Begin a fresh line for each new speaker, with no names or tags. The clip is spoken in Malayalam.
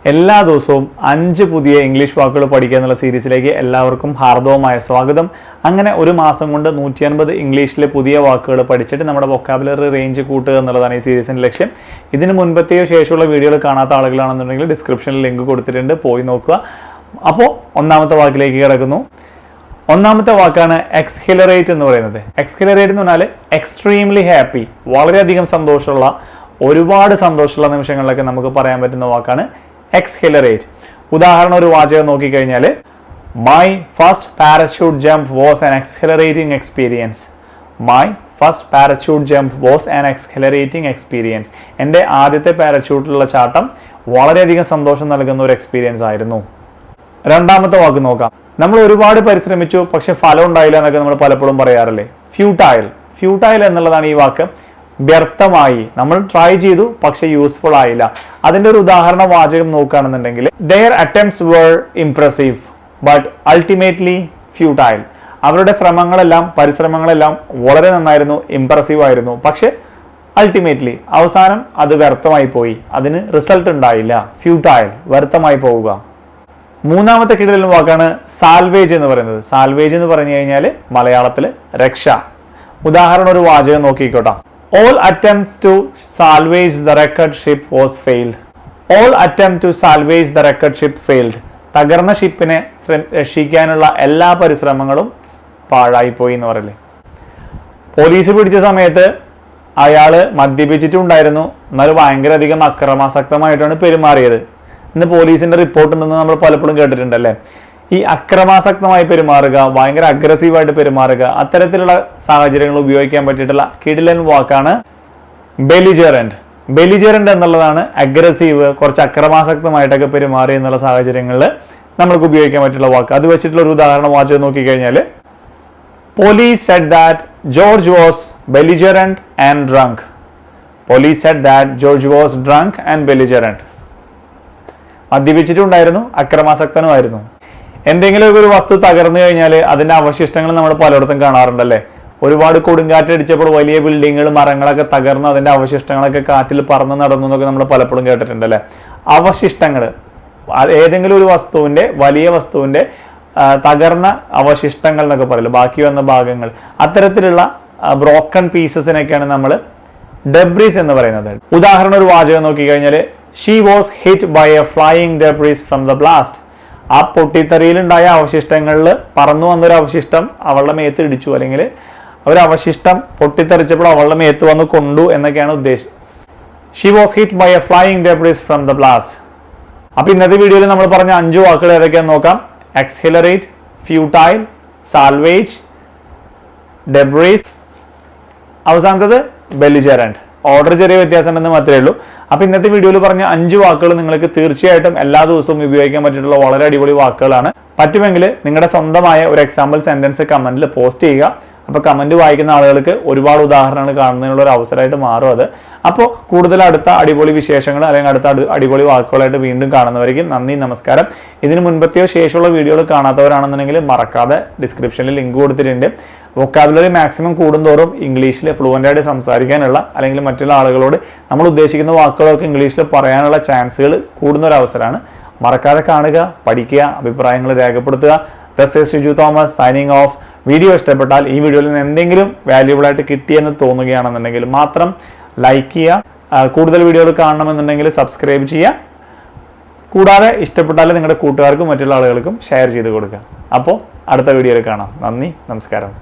എല്ലാ ദിവസവും 5 പുതിയ ഇംഗ്ലീഷ് വാക്കുകൾ പഠിക്കുക എന്നുള്ള സീരീസിലേക്ക് എല്ലാവർക്കും ഹാർദവമായ സ്വാഗതം. അങ്ങനെ ഒരു മാസം കൊണ്ട് 150 ഇംഗ്ലീഷിലെ പുതിയ വാക്കുകൾ പഠിച്ചിട്ട് നമ്മുടെ വൊക്കാബുലറി റേഞ്ച് കൂട്ടുക എന്നുള്ളതാണ് ഈ സീരീസിന്റെ ലക്ഷ്യം. ഇതിന് മുൻപത്തെയോ ശേഷമുള്ള വീഡിയോകൾ കാണാത്ത ആളുകളാണെന്നുണ്ടെങ്കിൽ ഡിസ്ക്രിപ്ഷനിൽ ലിങ്ക് കൊടുത്തിട്ടുണ്ട്, പോയി നോക്കുക. അപ്പോൾ ഒന്നാമത്തെ വാക്കിലേക്ക് കിടക്കുന്നു. ഒന്നാമത്തെ വാക്കാണ് എക്സ്ഹിലറേറ്റ് എന്ന് പറയുന്നത്. എക്സ്ഹിലറേറ്റ് എന്ന് പറഞ്ഞാൽ എക്സ്ട്രീംലി ഹാപ്പി, വളരെയധികം സന്തോഷമുള്ള, ഒരുപാട് സന്തോഷമുള്ള നിമിഷങ്ങളിലൊക്കെ നമുക്ക് പറയാൻ പറ്റുന്ന വാക്കാണ് എക്സ്ഹിലറേറ്റ്. ഉദാഹരണം ഒരു വാചകം നോക്കിക്കഴിഞ്ഞാൽ, my first parachute jump was an exhilarating experience. My first parachute jump was an exhilarating experience. എൻ്റെ ആദ്യത്തെ പാരച്യൂട്ടിലുള്ള ചാട്ടം വളരെയധികം സന്തോഷം നൽകുന്ന ഒരു എക്സ്പീരിയൻസ് ആയിരുന്നു. രണ്ടാമത്തെ വാക്ക് നോക്കാം. നമ്മൾ ഒരുപാട് പരിശ്രമിച്ചു പക്ഷെ ഫലം ഉണ്ടായില്ല എന്നൊക്കെ നമ്മൾ പലപ്പോഴും പറയാറില്ലേ. ഫ്യൂട്ടൈൽ. ഫ്യൂട്ടൈൽ എന്നുള്ളതാണ് ഈ വാക്ക്. വ്യർത്ഥമായി, നമ്മൾ ട്രൈ ചെയ്തു പക്ഷെ യൂസ്ഫുൾ ആയില്ല. അതിന്റെ ഒരു ഉദാഹരണ വാചകം നോക്കുകയാണെന്നുണ്ടെങ്കിൽ, their attempts were impressive but ultimately futile. അവരുടെ പരിശ്രമങ്ങളെല്ലാം വളരെ നന്നായിരുന്നു, ഇംപ്രസീവ് ആയിരുന്നു, പക്ഷെ അൾട്ടിമേറ്റ്ലി അവസാനം അത് വ്യർത്ഥമായി പോയി, അതിന് റിസൾട്ട് ഉണ്ടായില്ല. ഫ്യൂട്ടൈൽ, വ്യർത്ഥമായി പോവുക. മൂന്നാമത്തെ കിടലൻ വാക്കാണ് സാൽവേജ് എന്ന് പറയുന്നത്. സാൽവേജ് എന്ന് പറഞ്ഞു കഴിഞ്ഞാൽ മലയാളത്തിൽ രക്ഷ. ഉദാഹരണം ഒരു വാചകം നോക്കിക്കോട്ടെ. All attempts to salvage the wrecked ship was failed. All attempts to salvage the wrecked ship failed. തകർന്ന ഷിപ്പിനെ രക്ഷിക്കാനുള്ള എല്ലാ പരിശ്രമങ്ങളും പാഴായിപ്പോയി എന്ന് പറയില്ലേ. പോലീസ് പിടിച്ച സമയത്ത് അയാള് മദ്യപിച്ചിട്ടുണ്ടായിരുന്നു, എന്നാൽ ഭയങ്കര അധികം അക്രമാസക്തമായിട്ടാണ് പെരുമാറിയത്. ഇന്ന് പോലീസിന്റെ റിപ്പോർട്ടിൽ നിന്ന് നമ്മൾ പലപ്പോഴും കേട്ടിട്ടുണ്ടല്ലേ. ഈ അക്രമാസക്തമായി പെരുമാറുക, ഭയങ്കര അഗ്രസീവായിട്ട് പെരുമാറുക, അത്തരത്തിലുള്ള സാഹചര്യങ്ങൾ ഉപയോഗിക്കാൻ പറ്റിയിട്ടുള്ള കിടിലൻ വാക്കാണ് ബെലിജറന്റ്. ബെലിജറന്റ് എന്നുള്ളതാണ് അഗ്രസീവ്, കുറച്ച് അക്രമാസക്തമായിട്ടൊക്കെ പെരുമാറി എന്നുള്ള സാഹചര്യങ്ങളിൽ നമ്മൾക്ക് ഉപയോഗിക്കാൻ പറ്റിയുള്ള വാക്ക്. അത് വെച്ചിട്ടുള്ള ഒരു ഉദാഹരണം വായിച്ച് നോക്കിക്കഴിഞ്ഞാൽ, police said that George was belligerent and drunk. Police said that George was drunk and belligerent. മദ്യപിച്ചിട്ടുണ്ടായിരുന്നു, അക്രമാസക്തനുമായിരുന്നു. എന്തെങ്കിലും ഒരു വസ്തു തകർന്നു കഴിഞ്ഞാൽ അതിന്റെ അവശിഷ്ടങ്ങൾ നമ്മൾ പലയിടത്തും കാണാറുണ്ടല്ലേ. ഒരുപാട് കൊടുങ്കാറ്റടിച്ചപ്പോൾ വലിയ ബിൽഡിങ്ങുകൾ, മരങ്ങളൊക്കെ തകർന്ന് അതിന്റെ അവശിഷ്ടങ്ങളൊക്കെ കാറ്റിൽ പറന്ന് നടന്നു എന്നൊക്കെ നമ്മൾ പലപ്പോഴും കേട്ടിട്ടുണ്ടല്ലേ. അവശിഷ്ടങ്ങൾ, ഏതെങ്കിലും ഒരു വസ്തുവിന്റെ, വലിയ വസ്തുവിന്റെ തകർന്ന അവശിഷ്ടങ്ങൾ എന്നൊക്കെ പറയില്ല, ബാക്കി വന്ന ഭാഗങ്ങൾ, അത്തരത്തിലുള്ള ബ്രോക്കൺ പീസസിനൊക്കെയാണ് നമ്മൾ ഡെബ്രീസ് എന്ന് പറയുന്നത്. ഉദാഹരണം ഒരു വാചകം നോക്കിക്കഴിഞ്ഞാൽ, she was hit by a flying debris from the blast. ആ പൊട്ടിത്തെറിയിലുണ്ടായ അവശിഷ്ടങ്ങളിൽ പറന്നു വന്നൊരു അവശിഷ്ടം അവളുടെ മേത്ത് ഇടിച്ചു, അല്ലെങ്കിൽ ഒരു അവശിഷ്ടം പൊട്ടിത്തെറിച്ചപ്പോൾ അവളുടെ മേത്ത് വന്ന് കൊണ്ടു എന്നൊക്കെയാണ് ഉദ്ദേശം. She was hit by a flying debris from the blast. അപ്പൊ ഇന്നത്തെ വീഡിയോയിൽ നമ്മൾ പറഞ്ഞ 5 വാക്കുകൾ ഏതൊക്കെയാണെന്ന് നോക്കാം. എക്സ്ഹിലറേറ്റ്, ഫ്യൂട്ടൈൽ, സാൽവേജ്, ഡെബ്രീസ്, അവസാനത്തത് ബെലിജറന്റ്. ഓർഡർ ചെറിയ വ്യത്യാസം ഉണ്ടെന്ന് മാത്രമേ ഉള്ളൂ. അപ്പൊ ഇന്നത്തെ വീഡിയോയിൽ പറഞ്ഞ 5 വാക്കുകൾ നിങ്ങൾക്ക് തീർച്ചയായിട്ടും എല്ലാ ദിവസവും ഉപയോഗിക്കാൻ പറ്റിയിട്ടുള്ള വളരെ അടിപൊളി വാക്കുകളാണ്. പറ്റുമെങ്കിൽ നിങ്ങളുടെ സ്വന്തമായ ഒരു എക്സാമ്പിൾ സെന്റൻസ് കമന്റിൽ പോസ്റ്റ് ചെയ്യുക. അപ്പോൾ കമന്റ് വായിക്കുന്ന ആളുകൾക്ക് ഒരുപാട് ഉദാഹരണങ്ങൾ കാണുന്നതിനുള്ള ഒരു അവസരമായിട്ട് മാറും അത്. അപ്പോൾ കൂടുതൽ അടുത്ത അടിപൊളി വിശേഷങ്ങൾ അല്ലെങ്കിൽ അടുത്ത അടിപൊളി വാക്കുകളായിട്ട് വീണ്ടും കാണുന്നവരേക്കും നന്ദി, നമസ്കാരം. ഇതിന് മുൻപത്തെയോ ശേഷമുള്ള വീഡിയോകൾ കാണാത്തവരാണെന്നുണ്ടെങ്കിൽ മറക്കാതെ ഡിസ്ക്രിപ്ഷനിൽ ലിങ്ക് കൊടുത്തിട്ടുണ്ട്. വൊക്കാബുലറി മാക്സിമം കൂടുന്തോറും ഇംഗ്ലീഷിൽ ഫ്ലുവൻ്റ് ആയിട്ട് സംസാരിക്കാനുള്ള, അല്ലെങ്കിൽ മറ്റുള്ള ആളുകളോട് നമ്മൾ ഉദ്ദേശിക്കുന്ന വാക്കുകളൊക്കെ ഇംഗ്ലീഷിൽ പറയാനുള്ള ചാൻസുകൾ കൂടുന്ന ഒരു അവസരമാണ്. മറക്കാതെ കാണുക, പഠിക്കുക, അഭിപ്രായങ്ങൾ രേഖപ്പെടുത്തുക. This is Shiju Thomas signing off. Video ഇഷ്ടപ്പെട്ടാൽ, ഈ വീഡിയോയിൽ നിന്ന് എന്തെങ്കിലും വാല്യൂബിൾ ആയിട്ട് കിട്ടിയെന്ന് തോന്നുകയാണെന്നുണ്ടെങ്കിൽ മാത്രം ലൈക്ക് ചെയ്യുക. കൂടുതൽ വീഡിയോകൾ കാണണമെന്നുണ്ടെങ്കിൽ സബ്സ്ക്രൈബ് ചെയ്യുക. കൂടാതെ ഇഷ്ടപ്പെട്ടാൽ നിങ്ങളുടെ കൂട്ടുകാർക്കും മറ്റുള്ള ആളുകൾക്കും ഷെയർ ചെയ്ത് കൊടുക്കുക. അപ്പോൾ അടുത്ത വീഡിയോയിൽ കാണാം. നന്ദി, നമസ്കാരം.